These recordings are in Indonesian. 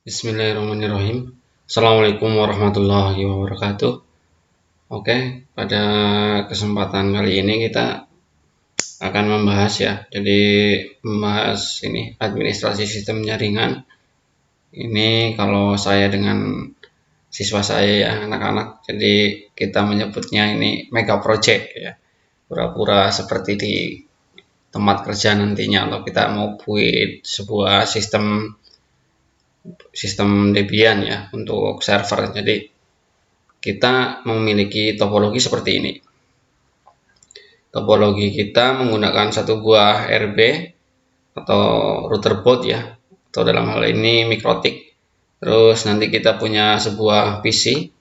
Bismillahirrahmanirrahim. Assalamualaikum warahmatullahi wabarakatuh. Oke, pada kesempatan kali ini kita akan membahas ya. Jadi membahas ini administrasi sistem jaringan. Ini kalau saya dengan siswa saya ya, anak-anak. Jadi kita menyebutnya ini mega project ya. Pura-pura seperti di tempat kerja nantinya kalau kita mau buat sebuah sistem Debian ya untuk server. Jadi kita memiliki topologi seperti ini. Topologi kita menggunakan satu buah RB atau router board ya, atau dalam hal ini mikrotik. Terus nanti kita punya sebuah PC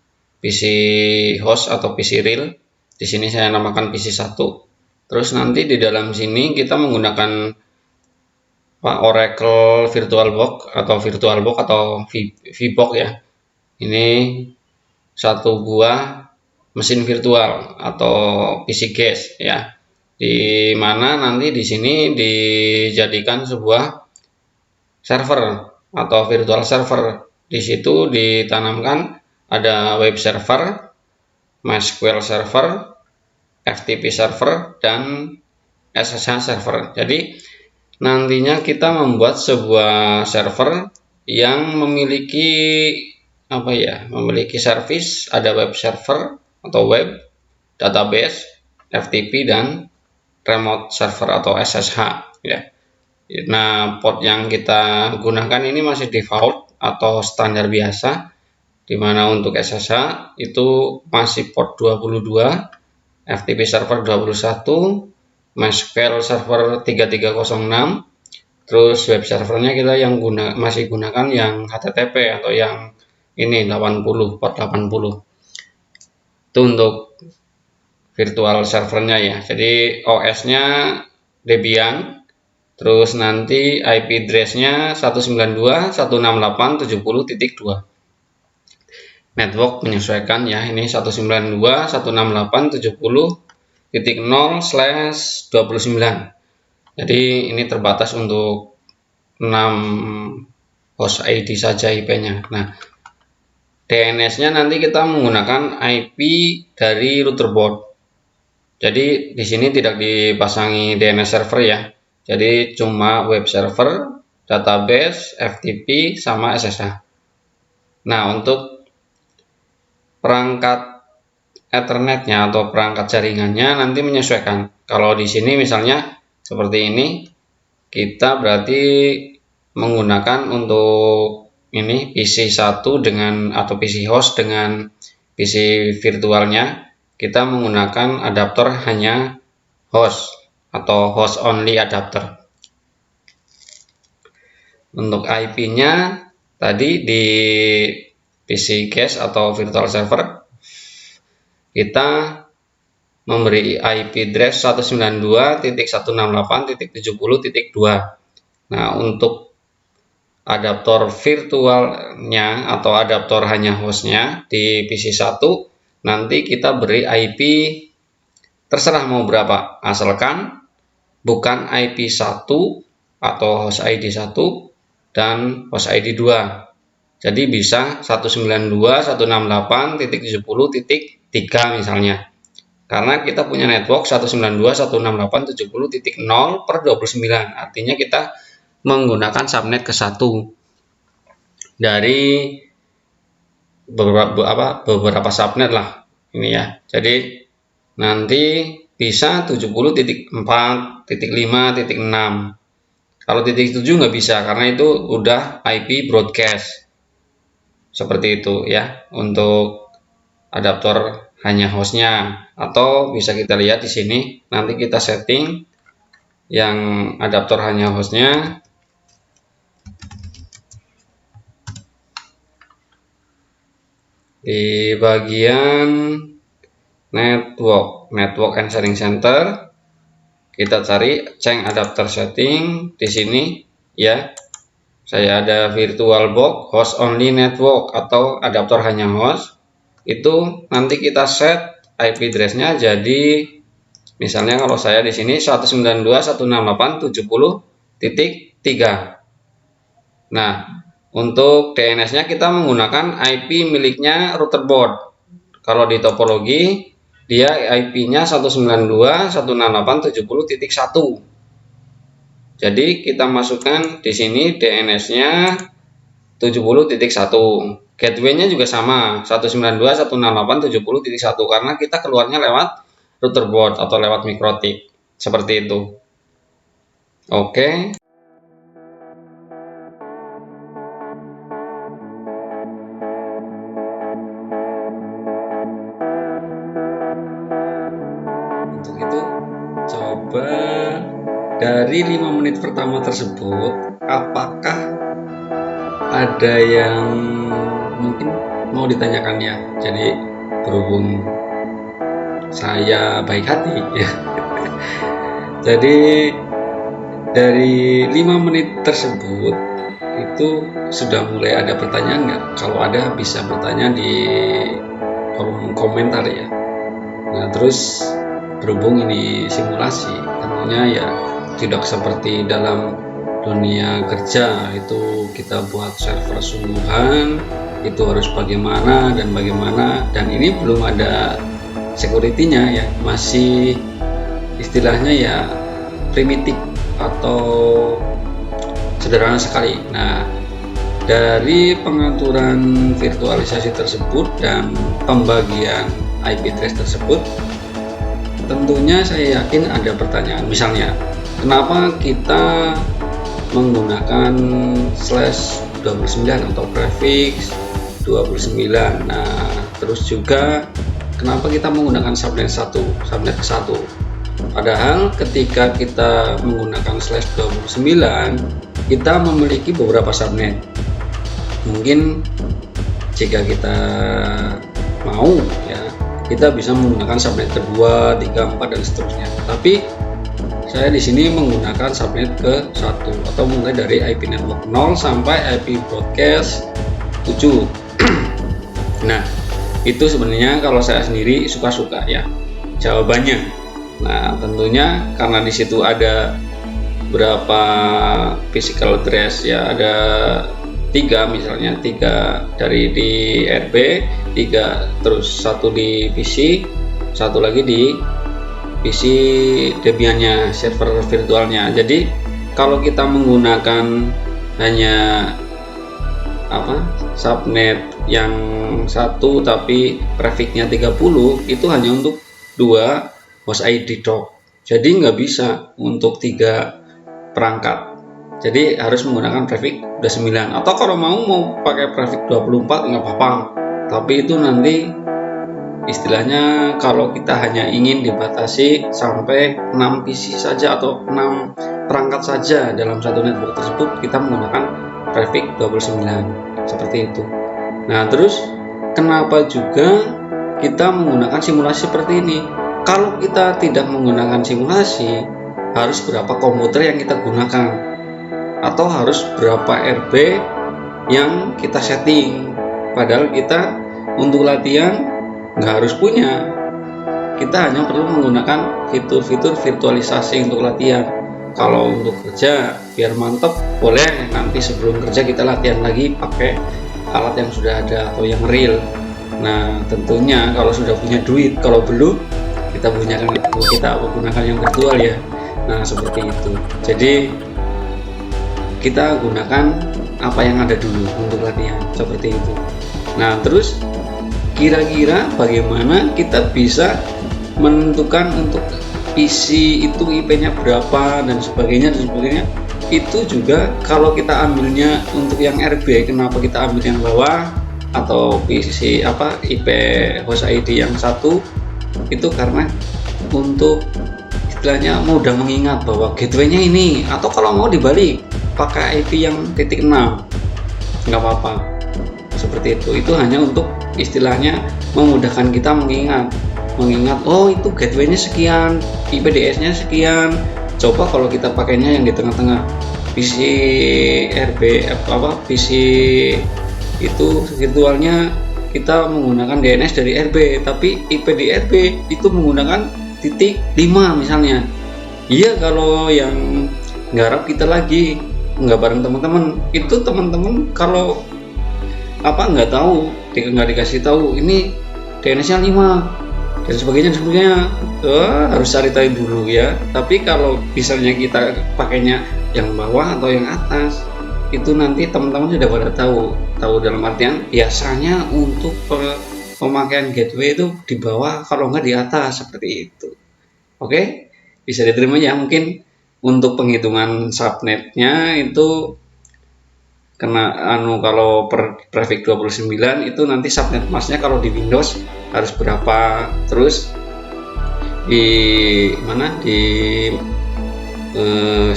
host atau PC real. Di sini saya namakan PC 1. Terus nanti di dalam sini kita menggunakan Oracle VirtualBox atau VBox ya. Ini satu buah mesin virtual atau PC guest ya. Di mana nanti di sini dijadikan sebuah server atau virtual server. Di situ ditanamkan ada web server, MySQL server, FTP server, dan SSH server. Jadi nantinya kita membuat sebuah server yang memiliki service, ada web server atau web, database, FTP, dan remote server atau SSH ya. Nah, port yang kita gunakan ini masih default atau standar biasa, dimana untuk SSH itu masih port 22, FTP server 21, MySQL server 3306, terus web servernya kita yang masih gunakan yang HTTP atau yang ini 80 port 80. Itu untuk virtual servernya ya. Jadi OS-nya Debian, terus nanti IP address-nya 192.168.70.2. Network menyesuaikan ya, ini 192.168.70.0/29. Jadi ini terbatas untuk 6 host ID saja IP-nya. Nah, DNS-nya nanti kita menggunakan IP dari router board. Jadi di sini tidak dipasangi DNS server ya. Jadi cuma web server, database, FTP, sama SSH. Nah, untuk perangkat Ethernet-nya atau perangkat jaringannya nanti menyesuaikan. Kalau di sini misalnya seperti ini, kita berarti menggunakan untuk ini PC 1 atau PC host dengan PC virtualnya, kita menggunakan adaptor hanya host atau host only adapter. Untuk IP-nya tadi di PC guest atau virtual server kita memberi IP address 192.168.70.2. Nah, untuk adaptor virtualnya atau adaptor hanya hostnya di PC 1 nanti kita beri IP terserah mau berapa, asalkan bukan IP 1 atau host ID 1 dan host ID 2. Jadi bisa 192.168.70.3 misalnya. Karena kita punya network 192.168.70.0/29. Artinya kita menggunakan subnet ke 1 dari beberapa subnet lah ini ya. Jadi nanti bisa 70.4.5.6. Kalau titik 7 nggak bisa karena itu udah IP broadcast. Seperti itu ya untuk adaptor hanya hostnya. Atau bisa kita lihat di sini nanti kita setting yang adaptor hanya hostnya di bagian network and sharing center. Kita cari change adapter setting di sini ya. Saya ada VirtualBox host only network atau adaptor hanya host. Itu nanti kita set IP address-nya jadi misalnya kalau saya di sini 192.168.70.3. Nah, Untuk DNS-nya kita menggunakan IP miliknya router board. Kalau di topologi dia IP-nya 192.168.70.1. Jadi kita masukkan di sini DNS-nya 70.1. Gateway-nya juga sama 192.168.70.1 karena kita keluarnya lewat router board atau lewat MikroTik. Seperti itu. Oke. Untuk itu coba dari 5 menit pertama tersebut, apakah ada yang mungkin mau ditanyakan ya? Jadi berhubung saya baik hati ya. Jadi dari 5 menit tersebut itu sudah mulai ada pertanyaan nggak? Kalau ada bisa bertanya di kolom komentar ya. Nah terus berhubung ini simulasi, tentunya ya tidak seperti dalam dunia kerja itu kita buat server sungguhan itu harus bagaimana dan ini belum ada security-nya ya, masih istilahnya ya primitif atau sederhana sekali. Nah dari pengaturan virtualisasi tersebut dan pembagian IP address tersebut, tentunya saya yakin ada pertanyaan, misalnya kenapa kita menggunakan /29 atau prefix 29. Nah terus juga kenapa kita menggunakan subnet 1, subnet 1, padahal ketika kita menggunakan /29 kita memiliki beberapa subnet. Mungkin jika kita mau ya kita bisa menggunakan subnet kedua, 3, 4 dan seterusnya. Tapi saya di sini menggunakan subnet ke 1 atau mulai dari IP network 0 sampai IP broadcast 7. Nah, itu sebenarnya kalau saya sendiri suka-suka ya jawabannya. Nah, tentunya karena di situ ada berapa physical address ya, ada 3 misalnya, 3 dari di RB, 3 terus 1 di PC, 1 lagi di PC Debian-nya, server virtualnya. Jadi kalau kita menggunakan hanya subnet yang 1 tapi prefixnya 30, itu hanya untuk 2 host ID dock. Jadi nggak bisa untuk 3 perangkat. Jadi harus menggunakan prefix 29 atau kalau mau pakai prefix 24 nggak apa-apa. Tapi itu nanti istilahnya kalau kita hanya ingin dibatasi sampai 6 PC saja atau 6 perangkat saja dalam satu network tersebut, kita menggunakan prefix 29 seperti itu. Nah terus kenapa juga kita menggunakan simulasi seperti ini? Kalau kita tidak menggunakan simulasi, harus berapa komputer yang kita gunakan atau harus berapa RB yang kita setting, padahal kita untuk latihan nggak harus punya, kita hanya perlu menggunakan fitur-fitur virtualisasi untuk latihan. Kalau untuk kerja biar mantap, boleh nanti sebelum kerja kita latihan lagi pakai alat yang sudah ada atau yang real. Nah tentunya kalau sudah punya duit, kalau belum kita gunakan yang virtual ya. Nah seperti itu. Jadi kita gunakan apa yang ada dulu untuk latihan seperti itu. Nah terus kira-kira bagaimana kita bisa menentukan untuk PC itu IP-nya berapa dan sebagainya. Itu juga kalau kita ambilnya untuk yang RB, kenapa kita ambil yang bawah atau PC IP host ID yang 1, itu karena untuk istilahnya mudah mengingat bahwa gateway-nya ini, atau kalau mau dibalik pakai IP yang .6 nggak apa-apa seperti itu hanya untuk istilahnya memudahkan kita mengingat oh itu gateway-nya sekian, IPDS-nya sekian. Coba kalau kita pakainya yang di tengah-tengah, PC RB PC itu virtualnya kita menggunakan DNS dari RB, tapi IP di RB itu menggunakan .5 misalnya. Iya kalau yang nggarap kita lagi nggak bareng teman-teman. Itu teman-teman kalau nggak tahu, nggak dikasih tahu ini DNS-nya 5 dan sebagainya, harus cari tahu dulu ya. Tapi kalau misalnya kita pakainya yang bawah atau yang atas, itu nanti teman-teman sudah pada tahu dalam artian biasanya untuk pemakaian gateway itu di bawah, kalau nggak di atas, seperti itu. Oke, bisa diterima ya. Mungkin untuk penghitungan subnetnya itu kena kalau per prefix 29 itu nanti subnet masknya kalau di Windows harus berapa, terus di mana di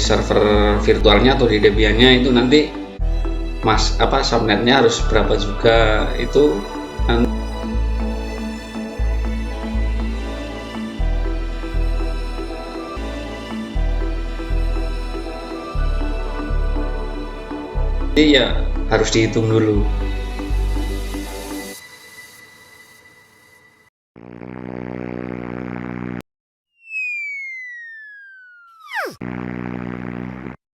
server virtualnya atau di Debian-nya itu nanti subnetnya harus berapa juga. Itu nanti ya harus dihitung dulu.